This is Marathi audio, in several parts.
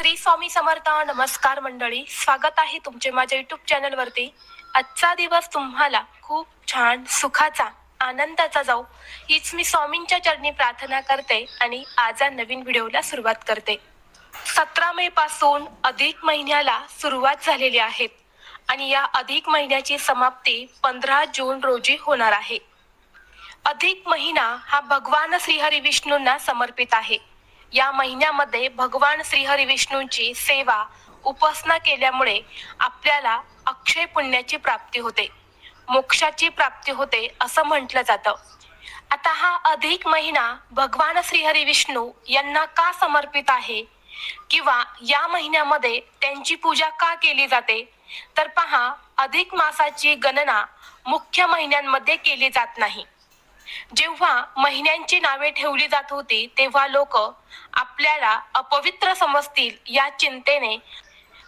श्री स्वामी समर्थ. नमस्कार मंडळी, स्वागत आहे तुमचे माझ्या युट्यूब चॅनल वरती. आजचा दिवस तुम्हाला खूप छान सुखाचा आनंदाचा जाऊ हीच मी स्वामींच्या चरणी प्रार्थना करते आणि आज नवीन व्हिडिओला सुरुवात करते. 17 मे पासून अधिक महिन्याला सुरुवात झालेली आहे आणि या अधिक महिन्याची समाप्ती 15 जून रोजी होणार आहे. अधिक महिना हा भगवान श्रीहरी विष्णूंना समर्पित आहे. या महिन्यामध्ये भगवान श्रीहरी विष्णूंची सेवा उपासना केल्यामुळे आपल्याला अक्षय पुण्याची प्राप्ती होते, मोक्षाची प्राप्ती होते असं म्हटलं जातं. आता हा अधिक महिना भगवान श्रीहरी विष्णू यांना का समर्पित आहे किंवा या महिन्यामध्ये त्यांची पूजा का केली जाते, तर पहा, अधिक मासाची गणना मुख्य महिन्यांमध्ये केली जात नाही. जेव्हा महिन्यांची नावे ठेवली जात होती तेव्हा लोक आपल्याला अपवित्र समजतील या चिंतेने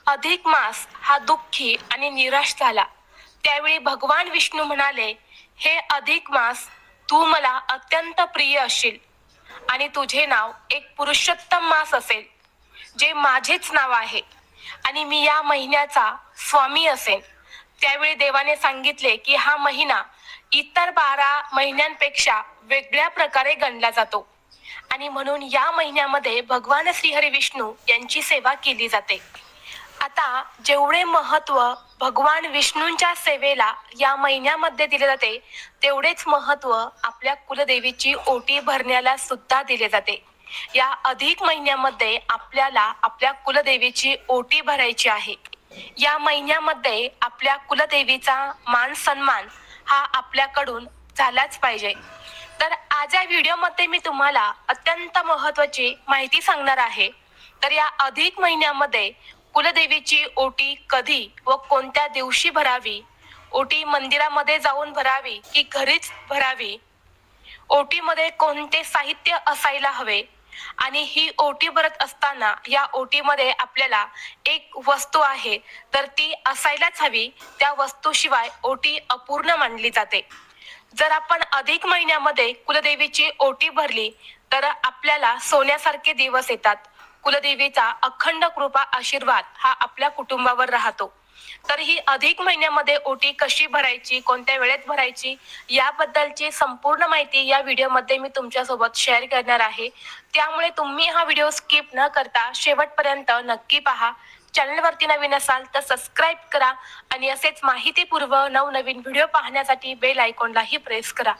अधिक मास हा दुःखी आणि निराश झाला. त्यावेळी भगवान विष्णू म्हणाले, हे अधिक मास, तू मला अत्यंत प्रिय असशील आणि तुझे नाव एक पुरुषोत्तम मास असेल, जे माझेच नाव आहे आणि मी या महिन्याचा स्वामी असेन. त्यावेळी देवाने सांगितले की हा महिना इतर 12 महिन्यांपेक्षा वेगळ्या प्रकारे गणला जातो आणि म्हणून या महिन्यामध्ये भगवान श्रीहरी विष्णू यांची सेवा केली जाते. आता जेवढे महत्व भगवान विष्णूंच्या सेवेला या महिन्यामध्ये दिले जाते, तेवढेच महत्व आपल्या कुलदेवीची ओटी भरण्याला सुद्धा दिले जाते. या अधिक महिन्यामध्ये आपल्याला आपल्या कुलदेवीची ओटी भरायची आहे. या महिन्यामध्ये आपल्या कुलदेवीचा मान सन्मान हा आपल्याकडून झालाच पाहिजे. तर आज या व्हिडिओमध्ये मी तुम्हाला अत्यंत महत्त्वाची माहिती सांगणार आहे. तर या अधिक महिन्यामध्ये कुलदेवीची ओटी कधी व कोणत्या दिवशी भरावी, ओटी मंदिरामध्ये जाऊन भरावी की घरीच भरावी, ओटीमध्ये कोणते साहित्य असायला हवे आणि ही ओटी भरत असताना या ओटीमध्ये आपल्याला एक वस्तू आहे तर ती असायलाच हवी, त्या वस्तूशिवाय ओटी अपूर्ण मानली जाते. जर आपण अधिक महिन्यामध्ये कुलदेवीची ओटी भरली तर आपल्याला सोन्यासारखे दिवस येतात. कुलदेवीचा अखंड कृपा आशीर्वाद हा आपल्या कुटुंबावर राहतो. तर ही अधिक महिन्यामध्ये ओटी कशी भरायची, कोणत्या वेळेत भरायची, याबद्दलची संपूर्ण माहिती या व्हिडिओमध्ये मी तुमच्या सोबत शेअर करणार आहे. त्यामुळे तुम्ही हा व्हिडिओ स्किप न करता शेवटपर्यंत नक्की पहा. चॅनलवरती नवीन असाल तर सबस्क्राईब करा आणि असेच माहितीपूर्व नवनवीन व्हिडिओ पाहण्यासाठी बेल आयकॉनलाही प्रेस करा,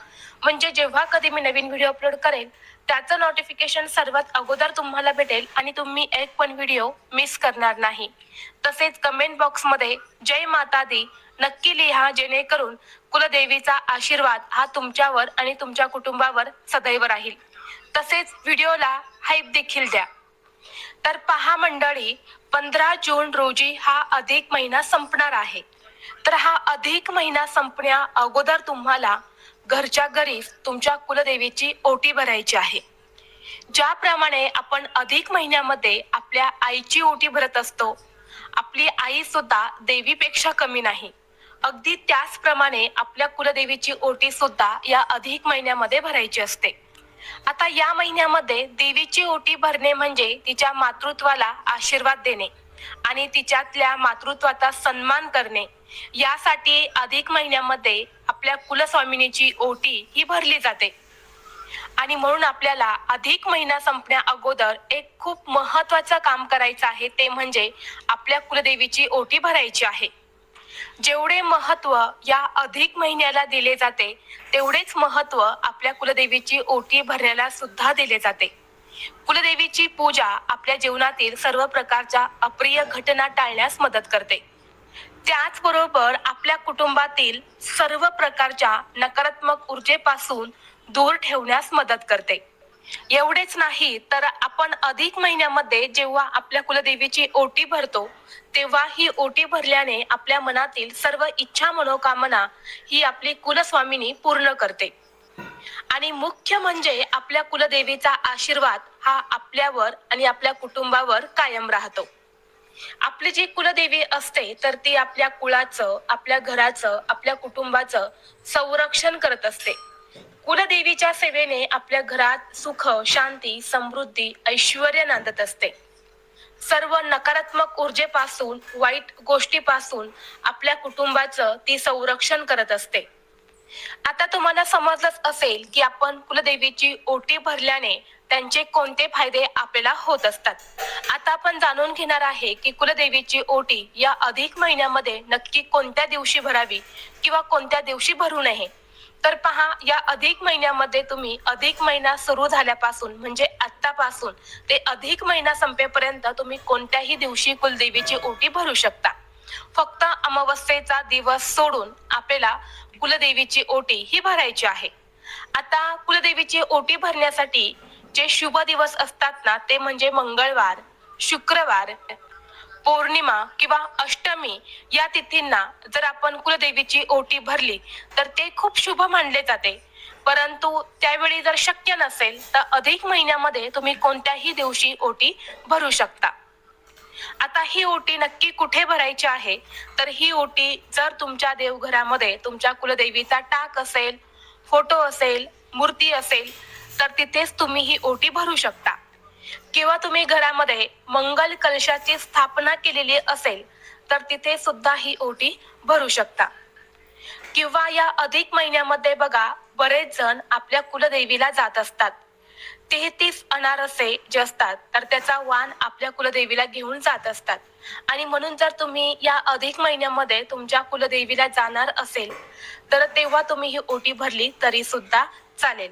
म्हणजे जेव्हा कधी मी नवीन व्हिडिओ अपलोड करेल त्याचं नोटिफिकेशन सर्वात अगोदर तुम्हाला भेटेल आणि तुम्ही एक पण व्हिडिओ मिस करणार नाही. तसेच कमेंट बॉक्समध्ये जय माता दी नक्की लिहा, जेणेकरून कुलदेवीचा आशीर्वाद हा तुमच्यावर आणि तुमच्या कुटुंबावर सदैव राहील. तसेच व्हिडिओला हाईप देखील द्या. तर पहा मंडळी, 15 जून रोजी हा अधिक महिना संपणार आहे. तर हा अधिक महिना संपण्या अगोदर तुम्हाला घरच्या घरी तुमच्या कुलदेवीची ओटी भरायची आहे. ज्याप्रमाणे आपण अधिक महिन्यामध्ये आपल्या आईची ओटी भरत असतो, आपली आई सुद्धा देवीपेक्षा कमी नाही. अगदी त्याचप्रमाणे आपल्या कुलदेवीची ओटी सुद्धा या अधिक महिन्यामध्ये भरायची असते. आता या महिन्यामध्ये देवीची ओटी भरणे म्हणजे तिच्या मातृत्वाला आशीर्वाद देणे आणि तिच्यातल्या मातृत्वाचा सन्मान करणे. यासाठी अधिक महिन्यामध्ये आपल्या कुलस्वामिनीची ओटी ही भरली जाते आणि म्हणून आपल्याला अधिक महिना संपण्या अगोदर एक खूप महत्त्वाचं काम करायचं आहे, ते म्हणजे आपल्या कुलदेवीची ओटी भरायची आहे. जेवढे महत्व या अधिक महिन्याला दिले जाते तेवढेच महत्व आपल्या कुलदेवीची ओटी भरण्याला सुद्धा दिले जाते. कुलदेवीची पूजा आपल्या जीवनातील सर्व प्रकारच्या अप्रिय घटना टाळण्यास मदत करते. त्याचबरोबर आपल्या कुटुंबातील सर्व प्रकारच्या नकारात्मक ऊर्जेपासून दूर ठेवण्यास मदत करते. एवढेच नाही तर आपण अधिक महिन्यामध्ये जेव्हा आपल्या कुलदेवीची ओटी भरतो तेव्हा ही ओटी भरल्याने आपल्या मनातील सर्व इच्छा मनोकामना ही आपली कुलस्वामिनी पूर्ण करते आणि मुख्य म्हणजे आपल्या कुलदेवीचा आशीर्वाद हा आपल्यावर आणि आपल्या कुटुंबावर कायम राहतो. आपली जी कुलदेवी असते तर ती आपल्या कुळाचं, आपल्या घराचं, आपल्या कुटुंबाचं संरक्षण करत असते. कुलदेवीच्या सेवेने आपल्या घरात सुख, शांती, समृद्धी, ऐश्वर्य नांदत असते. सर्व नकारात्मक ऊर्जेपासून, वाईट गोष्टीपासून आपल्या कुटुंबाचं ती संरक्षण करत असते. आता तुम्हाला समजलंच असेल की आपण कुलदेवीची ओटी भरल्याने त्यांचे कोणते फायदे आपल्याला होत असतात. आता आपण जाणून घेणार आहे की कुलदेवीची ओटी या अधिक महिन्यामध्ये नक्की कोणत्या दिवशी भरावी किंवा कोणत्या दिवशी भरू नये. तर पहा, या अधिक महिन्यामध्ये तुम्ही अधिक महिना सुरू झाल्यापासून म्हणजे आतापासून ते अधिक महिना संपेपर्यंत तुम्ही कोणत्याही दिवशी कुलदेवीची ओटी भरू शकता. फक्त अमावस्येचा दिवस सोडून आपल्याला कुलदेवीची ओटी ही भरायची आहे. आता कुलदेवीची ओटी भरण्यासाठी जे शुभ दिवस असतात ना, ते म्हणजे मंगळवार, शुक्रवार, पौर्णिमा किंवा अष्टमी या तिथींना जर आपण कुलदेवीची ओटी भरली तर ते खूप शुभ मानले जाते. परंतु त्यावेळी जर शक्य नसेल तर अधिक महिन्यामध्ये तुम्ही कोणत्याही दिवशी ओटी भरू शकता. आता ही ओटी नक्की कुठे भरायची आहे, तर ही ओटी जर तुमच्या देवघरामध्ये तुमच्या कुलदेवीचा टाक असेल, फोटो असेल, मूर्ती असेल तर तिथेच तुम्ही ही ओटी भरू शकता. किंवा तुम्ही घरामध्ये मंगल कलशाची स्थापना केलेली असेल तर तिथे सुद्धा ही ओटी भरू शकता. किंवा या अधिक महिन्यामध्ये बघा, बरेच जण आपल्या कुलदेवीला जात असतात. 33 अनारसे जे असतात तर त्याचा वाण आपल्या कुलदेवीला घेऊन जात असतात. आणि म्हणून जर तुम्ही या अधिक महिन्यामध्ये तुमच्या कुलदेवीला जाणार असेल तर तेव्हा तुम्ही ही ओटी भरली तरी सुद्धा चालेल.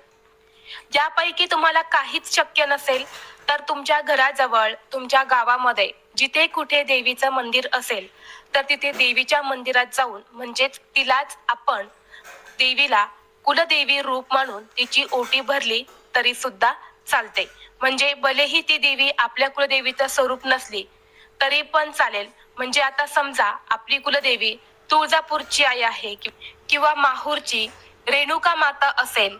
ज्यापैकी तुम्हाला काहीच शक्य नसेल तर तुमच्या घराजवळ, तुमच्या गावामध्ये जिथे कुठे देवीचं मंदिर असेल तर तिथे देवीच्या मंदिरात जाऊन म्हणजेच तिलाच आपण देवीला कुलदेवी रूप मानून तिची ओटी भरली तरी सुद्धा चालते. म्हणजे भलेही ती देवी आपल्या कुलदेवीचं स्वरूप नसली तरी पण चालेल. म्हणजे आता समजा आपली कुलदेवी तुळजापूरची आई आहे किंवा माहूरची रेणुका माता असेल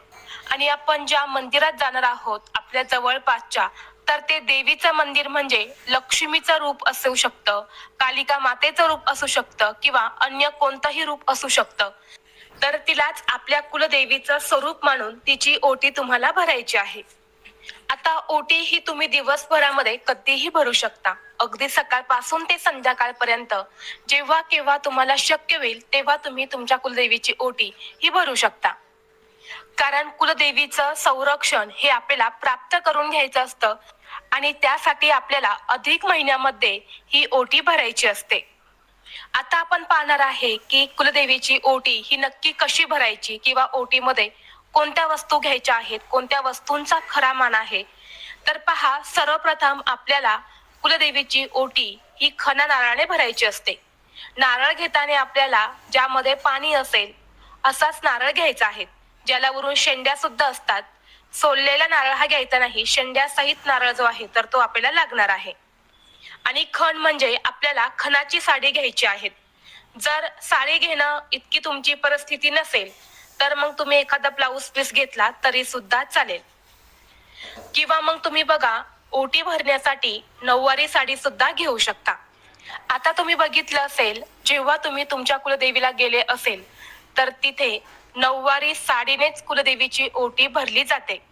आणि आपण ज्या मंदिरात जाणार आहोत आपल्या जवळपासच्या, तर ते देवीचं मंदिर म्हणजे लक्ष्मीचं रूप असू शकतं, कालिका मातेचं रूप असू शकतं किंवा अन्य कोणतंही रूप असू शकतं. तर तिलाच आपल्या कुलदेवीचं स्वरूप मानून तिची ओटी तुम्हाला भरायची आहे. आता ओटी ही तुम्ही दिवसभरामध्ये कधीही भरू शकता. अगदी सकाळपासून ते संध्याकाळपर्यंत जेव्हा केव्हा तुम्हाला शक्य होईल तेव्हा तुम्ही तुमच्या कुलदेवीची ओटी ही भरू शकता. कारण कुलदेवीचं संरक्षण हे आपल्याला प्राप्त करून घ्यायचं असतं आणि त्यासाठी आपल्याला अधिक महिन्यामध्ये ही ओटी भरायची असते. आता आपण पाहणार आहे की कुलदेवीची ओटी ही नक्की कशी भरायची किंवा ओटीमध्ये कोणत्या वस्तू घ्यायच्या आहेत, कोणत्या वस्तूंचा खरा मान आहे. तर पहा, सर्वप्रथम आपल्याला कुलदेवीची ओटी ही खणा नारळाने भरायची असते. नारळ घेताना आपल्याला ज्यामध्ये पाणी असेल असाच नारळ घ्यायचा आहे, ज्याला वरून शेंड्या सुद्धा असतात. सोललेला नारळ हा घ्यायचा नाही, शेंड्या सहित नारळ जो आहे तर तो आपल्याला लागणार आहे. आणि खण म्हणजे आपल्याला खणाची साडी घ्यायची आहे. जर साडी घेणं इतकी तुमची परिस्थिती नसेल तर मग तुम्ही एखादा ब्लाऊज पीस घेतला तरी सुद्धा चालेल. किंवा मग तुम्ही बघा, ओटी भरण्यासाठी नऊवारी साडी सुद्धा घेऊ शकता. आता तुम्ही बघितलं असेल, जेव्हा तुम्ही तुमच्या कुलदेवीला गेले असेल तर तिथे नऊवारी साडीनेच कुलदेवीची ओटी भरली जाते.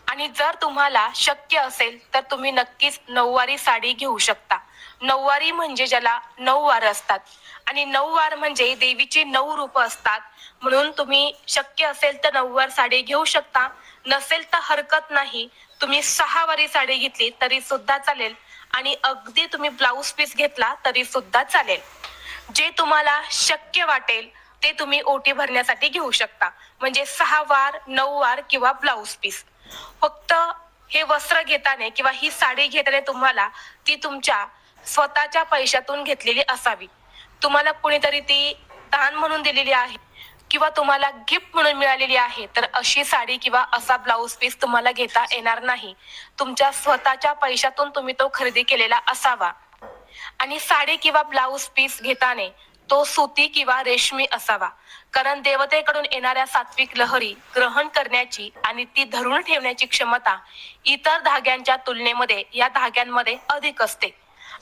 आणि जर तुम्हाला शक्य असेल तर तुम्ही नक्कीच नऊवारी साडी घेऊ शकता. नऊवारी म्हणजे ज्याला 9 वार असतात आणि 9 वार म्हणजे देवीची 9 रूप असतात. म्हणून तुम्ही शक्य असेल तर 9 वार साडी घेऊ शकता. नसेल तर हरकत नाही, तुम्ही 6 वारी साडी घेतली तरी सुद्धा चालेल आणि अगदी तुम्ही ब्लाऊज पीस घेतला तरी सुद्धा चालेल. जे तुम्हाला शक्य वाटेल ते तुम्ही ओटी भरण्यासाठी घेऊ शकता. म्हणजे 6 वार, 9 वार किंवा ब्लाऊज पीस. फक्त हे वस्त्र घेताना किंवा ही साडी घेताना तुम्हाला ती तुमच्या स्वतःच्या पैशातून घेतलेली असावी. तुम्हाला कुणीतरी ती दान म्हणून दिलेली आहे किंवा तुम्हाला गिफ्ट म्हणून मिळालेली आहे तर अशी साडी किंवा असा ब्लाऊज पीस तुम्हाला घेता येणार नाही. तुमच्या स्वतःच्या पैशातून तुम्ही तो खरेदी केलेला असावा. आणि साडी किंवा ब्लाऊज पीस घेताना तो सुती किंवा रेशमी असावा. कारण देवतेकडून येणाऱ्या सात्विक लहरी ग्रहण करण्याची आणि ती धरून ठेवण्याची क्षमता इतर धाग्यांच्या तुलनेमध्ये या धाग्यांमध्ये अधिक असते.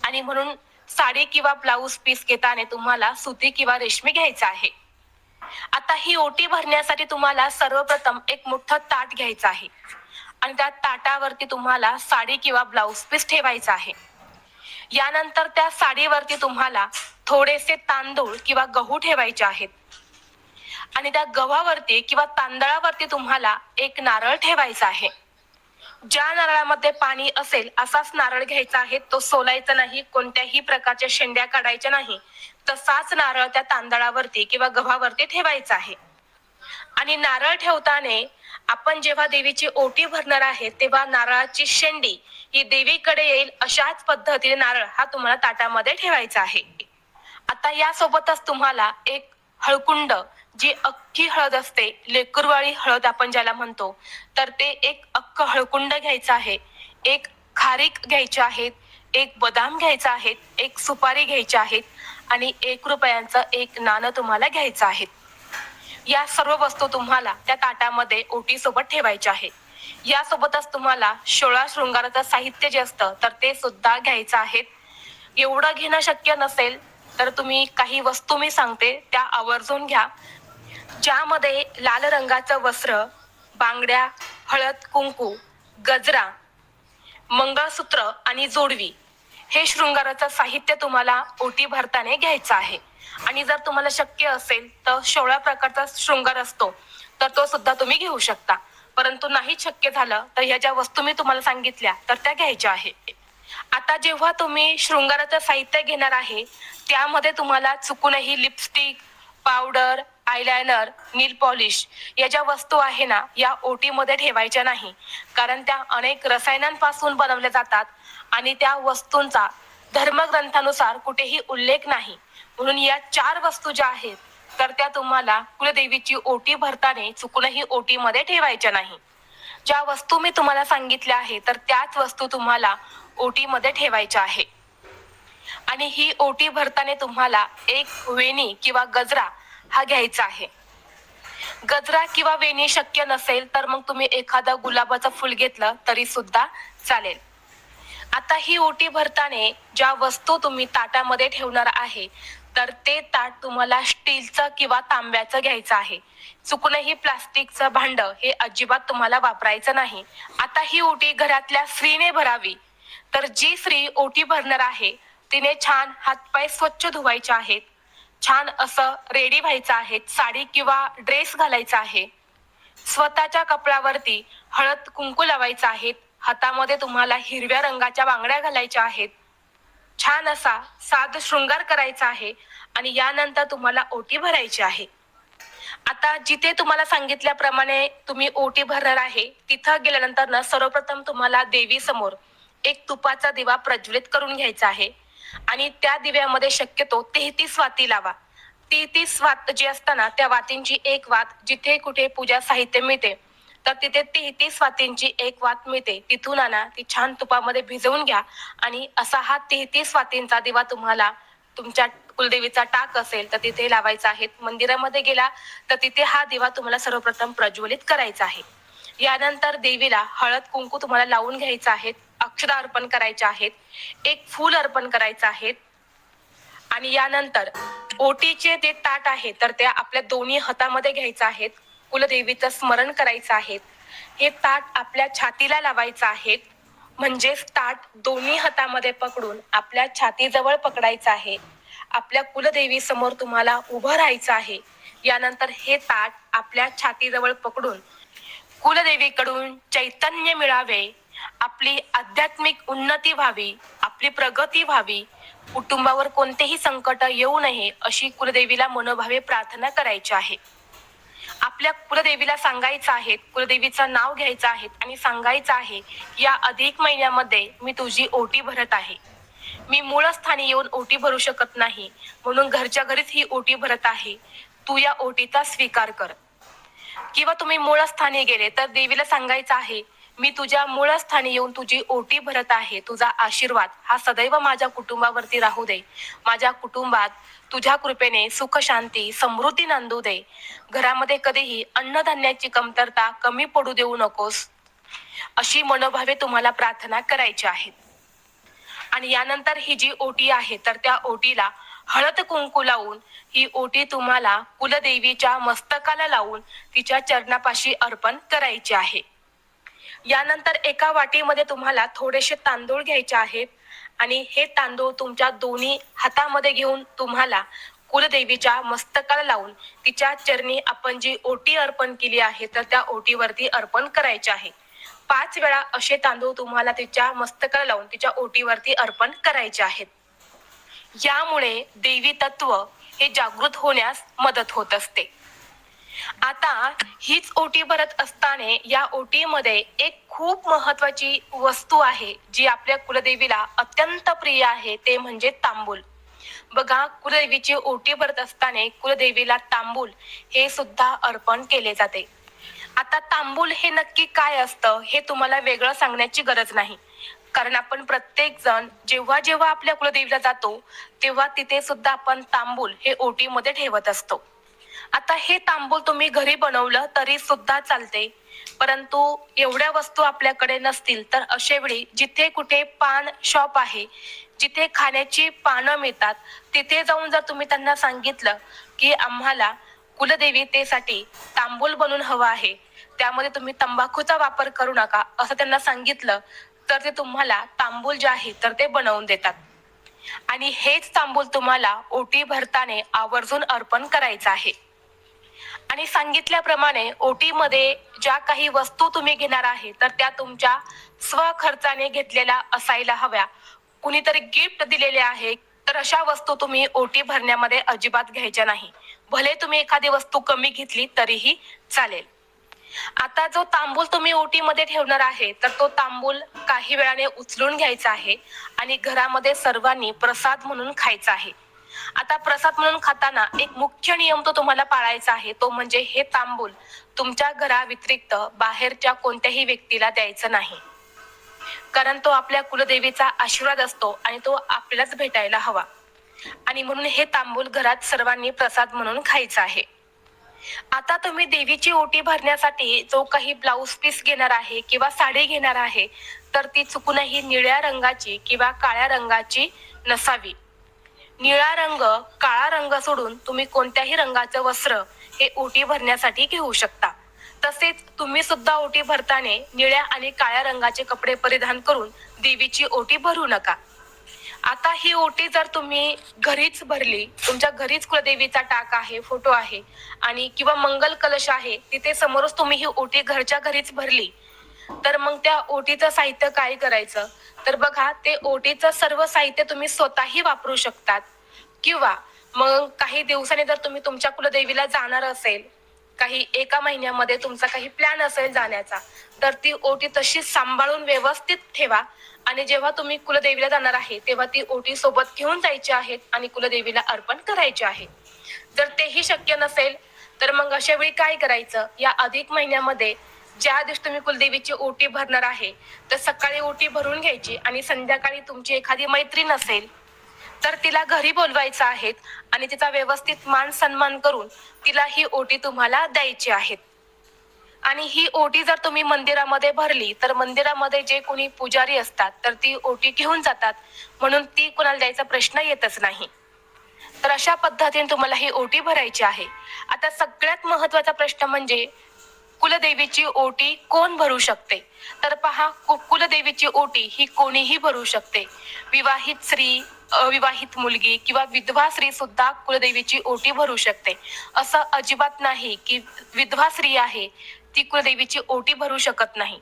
आणि म्हणून साडी किंवा ब्लाऊज पीस घेताना तुम्हाला सुती किंवा रेशमी घ्यायचं आहे. आता ही ओटी भरण्यासाठी तुम्हाला सर्वप्रथम एक मोठं ताट घ्यायचं आहे आणि त्या ताटावरती तुम्हाला साडी किंवा ब्लाऊज पीस ठेवायचा आहे. यानंतर त्या साडीवरती तुम्हाला थोडेसे तांदूळ किंवा गहू ठेवायचे आहेत आणि त्या गव्हावरती किंवा तांदळावरती तुम्हाला एक नारळ ठेवायचा आहे. ज्या नारळामध्ये पाणी असेल असाच नारळ घ्यायचा आहे, तो सोलायचा नाही, कोणत्याही प्रकारच्या शेंड्या काढायच्या नाही. तसाच नारळ त्या तांदळावरती किंवा गव्हावरती ठेवायचा आहे. आणि नारळ ठेवताना आपण जेव्हा देवीची ओटी भरणार आहे तेव्हा नारळाची शेंडी ही देवीकडे येईल अशाच पद्धतीने नारळ हा तुम्हाला ताटामध्ये ठेवायचा आहे. आता यासोबतच तुम्हाला एक हळकुंड, जी अख्खी हळद असते, लेकरवाळी हळद आपण ज्याला म्हणतो, तर ते एक अख्ख हळकुंड घ्यायचं आहे. एक खारीक घ्यायचे आहेत, एक बदाम घ्यायचा आहे, एक सुपारी घ्यायची आहेत आणि 1 रुपयांचं एक नाणं तुम्हाला घ्यायचं आहे. या सर्व वस्तू तुम्हाला त्या ताटामध्ये ओटी सोबत ठेवायच्या आहे. यासोबतच तुम्हाला 16 शृंगाराचं साहित्य जे असतं तर ते सुद्धा घ्यायचं आहे. एवढं घेणं शक्य नसेल तर तुम्ही काही वस्तू मी सांगते त्या आवर्जून घ्या, ज्यामध्ये लाल रंगाचं वस्त्र, बांगड्या, हळद कुंकू, गजरा, मंगळसूत्र आणि जोडवी हे शृंगाराचं साहित्य तुम्हाला ओटी भरताना घ्यायचं आहे. आणि जर तुम्हाला शक्य असेल तर 16 प्रकारचा शृंगार असतो तर तो सुद्धा तुम्ही घेऊ शकता. परंतु नाही शक्य झालं तर ह्या ज्या वस्तू मी तुम्हाला सांगितल्या तर त्या घ्यायच्या आहे. आता जेव्हा तुम्ही शृंगाराचं साहित्य घेणार आहे त्यामध्ये तुम्हाला चुकूनही लिपस्टिक, पावडर, आयलायनर, नील पॉलिश या ज्या वस्तू आहे ना या ओटीमध्ये ठेवायच्या नाही, कारण त्या अनेक रसायनांपासून बनवल्या जातात आणि त्या वस्तूंचा धर्मग्रंथानुसार कुठेही उल्लेख नाही. म्हणून या 4 वस्तू ज्या आहेत तर त्या तुम्हाला कुलदेवीची ओटी भरताना चुकूनही ओटीमध्ये ठेवायच्या नाही. ज्या वस्तू मी तुम्हाला सांगितल्या आहे तर त्याच वस्तू तुम्हाला ओटीमध्ये ठेवायच्या आहे. आणि ही ओटी भरताना तुम्हाला एक वेणी किंवा गजरा हा घ्यायचा आहे. गजरा किंवा वेणी शक्य नसेल तर मग तुम्ही एखादा गुलाबाचं फुल घेतलं तरी सुद्धा चालेल. आता ही ओटी भरताना ज्या वस्तू तुम्ही ताटामध्ये ठेवणार आहे तर ते ताट तुम्हाला स्टीलचं किंवा तांब्याचं घ्यायचं आहे. चुकूनही प्लास्टिकचं भांड हे अजिबात तुम्हाला वापरायचं नाही. आता ही ओटी घरातल्या स्त्रीने भरावी, तर जी स्त्री ओटी भरणार आहे तिने छान हातपाय स्वच्छ धुवायचे आहेत, छान असं रेडी व्हायचं आहे, साडी किंवा ड्रेस घालायचा आहे, स्वतःच्या कपड्यावरती हळद कुंकू लावायचं आहे, हातामध्ये तुम्हाला हिरव्या रंगाच्या बांगड्या घालायच्या आहेत, छान असा साध शृंगार करायचा आहे आणि यानंतर तुम्हाला ओटी भरायची आहे. आता जिथे तुम्हाला सांगितल्याप्रमाणे तुम्ही ओटी भरणार आहे तिथं गेल्यानंतर ना सर्वप्रथम तुम्हाला देवी समोर एक तुपाचा दिवा प्रज्वलित करून घ्यायचा आहे आणि त्या दिव्यामध्ये शक्यतो 33 वाती लावा. 33 वात जी असताना त्या वातींची एक वात जिथे कुठे पूजा साहित्य मिळते तर तिथे 33 वातींची एक वात मिळते, तिथून आणा, ती छान तुपामध्ये भिजवून घ्या आणि असा हा 33 वातींचा दिवा तुम्हाला तुमच्या कुलदेवीचा टाक असेल तर तिथे लावायचा आहे. मंदिरामध्ये गेला तर तिथे हा दिवा तुम्हाला सर्वप्रथम प्रज्वलित करायचा आहे. यानंतर देवीला हळद कुंकू तुम्हाला लावून घ्यायचं आहे, अक्षता अर्पण करायचे आहेत, एक फूल अर्पण करायचं आहे आणि यानंतर ओटीचे ते ताट आहे तर ते आपल्या दोन्ही हातामध्ये घ्यायचं आहे, कुलदेवीचं स्मरण करायचं आहे. हे ताट आपल्या छातीला लावायचं आहे, म्हणजेच ताट दोन्ही हातामध्ये पकडून आपल्या छातीजवळ पकडायचं आहे. आपल्या कुलदेवी समोर तुम्हाला उभं राहायचं आहे. यानंतर हे ताट आपल्या छातीजवळ पकडून कुलदेवीकडून चैतन्य मिळावे, आपली आध्यात्मिक उन्नती व्हावी, आपली प्रगती व्हावी, कुटुंबावर कोणतेही संकट येऊ नये अशी कुलदेवीला मनोभावे प्रार्थना करायची आहे. आपल्या कुलदेवीला सांगायचं आहे, कुलदेवीचं नाव घ्यायचं आहे आणि सांगायचं आहे, या अधिक महिन्यामध्ये मी तुझी ओटी भरत आहे. मी मूळ स्थानी येऊन ओटी भरू शकत नाही, म्हणून घरच्या घरीच ही ओटी भरत आहे. तू या ओटीचा स्वीकार कर. किंवा तुम्ही मूळ स्थानी गेले तर देवीला सांगायचं आहे, मी तुझ्या मूळ स्थानी येऊन तुझी ओटी भरत आहे. तुझा आशीर्वाद हा सदैव माझ्या कुटुंबावरती राहू दे. माझ्या कुटुंबात तुझ्या कृपेने सुख शांती समृद्धी नांदू दे. घरामध्ये कधीही अन्नधान्याची कमतरता कमी पडू देऊ नकोस, अशी मनोभावे तुम्हाला प्रार्थना करायची आहे. आणि यानंतर ही जी ओटी आहे तर त्या ओटीला हळद कुंकू लावून ही ओटी तुम्हाला कुलदेवीच्या मस्तकाला लावून तिच्या चरणापाशी अर्पण करायची आहे. यानंतर एका वाटीमध्ये तुम्हाला थोडेसे तांदूळ घ्यायचे आहेत आणि हे तांदूळ तुमच्या दोन्ही हातामध्ये घेऊन तुम्हाला कुलदेवीच्या मस्तकाला लावून तिच्या चरणी आपण जी ओटी अर्पण केली आहे तर त्या ओटीवरती अर्पण करायचे आहे. 5 वेळा असे तांदूळ तुम्हाला तिच्या मस्तकाला लावून तिच्या ओटीवरती अर्पण करायचे आहेत. यामुळे देवी तत्व हे जागृत होण्यास मदत होत असते. आता हीच ओटी भरत असताना या ओटीमध्ये एक खूप महत्वाची वस्तू आहे जी आपल्या कुलदेवीला अत्यंत प्रिय आहे, ते म्हणजे तांबूल. बघा, कुलदेवीची ओटी भरत असताना कुलदेवीला तांबूल हे सुद्धा अर्पण केले जाते. आता तांबूल हे नक्की काय असतं हे तुम्हाला वेगळं सांगण्याची गरज नाही, कारण आपण प्रत्येक जण जेव्हा जेव्हा आपल्या कुलदेवीला जातो तेव्हा तिथे सुद्धा आपण तांबूल हे ओटीमध्ये ठेवत असतो. आता हे तांबूल तुम्ही घरी बनवलं तरी सुद्धा चालते, परंतु एवढ्या वस्तू आपल्याकडे नसतील तर अशा वेळी जिथे कुठे पान शॉप आहे, जिथे खाण्याची पानं मिळतात, तिथे जाऊन जर तुम्ही त्यांना सांगितलं की आम्हाला कुलदेवतेसाठी तांबूल बनवून हवा आहे, त्यामध्ये तुम्ही तंबाखूचा वापर करू नका असं त्यांना सांगितलं तर ते तुम्हाला तांबूल जे आहे तर ते बनवून देतात. आणि हेच तांबूल तुम्हाला ओटी भरताना आवर्जून अर्पण करायचं आहे. आणि सांगितल्याप्रमाणे ओटीमध्ये ज्या काही वस्तू तुम्ही घेणार आहे तर त्या तुमच्या स्वखर्चाने घेतलेल्या असायला हव्या. कुणीतरी गिफ्ट दिलेले आहे तर अशा वस्तू तुम्ही ओटी भरण्यामध्ये अजिबात घ्यायच्या नाही. भले तुम्ही एखादी वस्तू कमी घेतली तरीही चालेल. आता जो तांबूल तुम्ही ओटीमध्ये ठेवणार आहे तर तो तांबूल काही वेळाने उचलून घ्यायचा आहे आणि घरामध्ये सर्वांनी प्रसाद म्हणून खायचा आहे. आता प्रसाद म्हणून खाताना एक मुख्य नियम तो तुम्हाला पाळायचा आहे, तो म्हणजे हे तांबूल तुमच्या घराव्यतिरिक्त बाहेरच्या कोणत्याही व्यक्तीला द्यायचं नाही, कारण तो आपल्या कुलदेवीचा आशीर्वाद असतो आणि तो आपल्यालाच भेटायला हवा. आणि म्हणून हे तांबूल घरात सर्वांनी प्रसाद म्हणून खायचं आहे. आता तुम्ही देवीची ओटी भरण्यासाठी जो काही ब्लाउज पीस घेणार आहे किंवा साडी घेणार आहे तर ती चुकूनही निळ्या रंगाची किंवा काळ्या रंगाची नसावी. निळा रंग, काळा रंग सोडून तुम्ही कोणत्याही रंगाचं वस्त्र हे ओटी भरण्यासाठी घेऊ शकता. तसेच तुम्ही सुद्धा ओटी भरताना निळ्या आणि काळ्या रंगाचे कपडे परिधान करून देवीची ओटी भरू नका. आता ही ओटी जर तुम्ही घरीच भरली, तुमच्या घरीच कुलदेवीचा टाक आहे, फोटो आहे आणि किंवा मंगल कलश आहे, तिथे समोरच तुम्ही ही ओटी घरच्या घरीच भरली तर मग त्या ओटीचं साहित्य काय करायचं तर बघा, ते ओटीचं सर्व साहित्य तुम्ही स्वतःही वापरू शकतात किंवा मग काही दिवसांनी जर तुम्ही तुमच्या कुलदेवीला जाणार असेल, काही एका महिन्यामध्ये तुमचा काही प्लॅन असेल जाण्याचा, तर ती ओटी तशीच सांभाळून व्यवस्थित ठेवा आणि जेव्हा तुम्ही कुलदेवीला जाणार आहे तेव्हा ती ओटी सोबत घेऊन जायची आहे आणि कुलदेवीला अर्पण करायचे आहे. जर तेही शक्य नसेल तर मग अशा वेळी काय करायचं, या अधिक महिन्यामध्ये ज्या दिवशी तुम्ही कुलदेवीची ओटी भरणार आहे तर सकाळी ओटी भरून घ्यायची आणि संध्याकाळी तुमची एखादी मैत्रीण असेल तर तिला घरी बोलवायचं आहे आणि तिचा व्यवस्थित मान सन्मान करून तिला ही ओटी तुम्हाला द्यायची आहे. आणि ही ओटी जर तुम्ही मंदिरामध्ये भरली तर मंदिरामध्ये जे कोणी पुजारी असतात तर ती ओटी घेऊन जातात, म्हणून ती कोणाला द्यायचा प्रश्न येतच नाही. तर अशा पद्धतीने तुम्हाला ही ओटी भरायची आहे. आता सगळ्यात महत्वाचा प्रश्न म्हणजे कुलदेवीची ओटी कोण भरू शकते तर पहा, कुलदेवीची ओटी ही कोणीही भरू शकते. विवाहित स्त्री, अविवाहित मुलगी किंवा विधवा स्त्री सुद्धा कुलदेवीची ओटी भरू शकते. असं अजिबात नाही की विधवा स्त्री आहे ती कुलदेवीची ओटी भरू शकत नाही.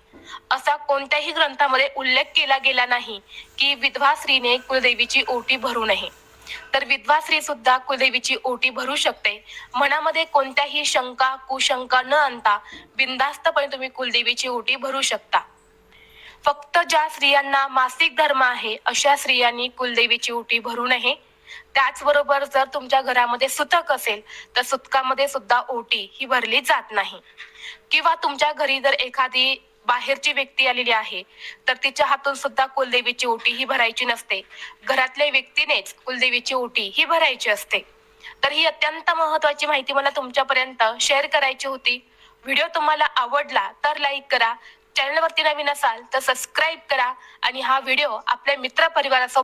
असा कोणत्याही ग्रंथामध्ये उल्लेख केला गेला नाही की विधवा स्त्रीने कुलदेवीची ओटी भरू नये. तर विधवा स्त्री सुद्धा कुलदेवीची ओटी भरू शकते. मनामध्ये कोणत्याही शंका कुशंका न आणता बिनधास्तपणे तुम्ही कुलदेवीची ओटी भरू शकता. फक्त ज्या स्त्रियांना मासिक धर्म आहे अशा स्त्रियांनी कुलदेवीची ओटी भरू नये. त्याचबरोबर जर तुमच्या घरामध्ये सुतक असेल तर सुतकामध्ये सुद्धा ओटी ही भरली जात नाही. किंवा तुमच्या घरी जर एखादी बाहेरची व्यक्ती आलेली आहे तर तिच्या हातून सुद्धा कुलदेवीची ओटी ही भरायची नसते. घरातल्या व्यक्तीनेच कुलदेवीची ओटी ही भरायची असते. तर ही अत्यंत महत्वाची माहिती मला तुमच्यापर्यंत शेअर करायची होती. व्हिडिओ तुम्हाला आवडला तर लाईक करा, चॅनलवरती नवीन असाल तर सबस्क्राईब करा आणि हा व्हिडिओ आपल्या मित्र परिवारासोबत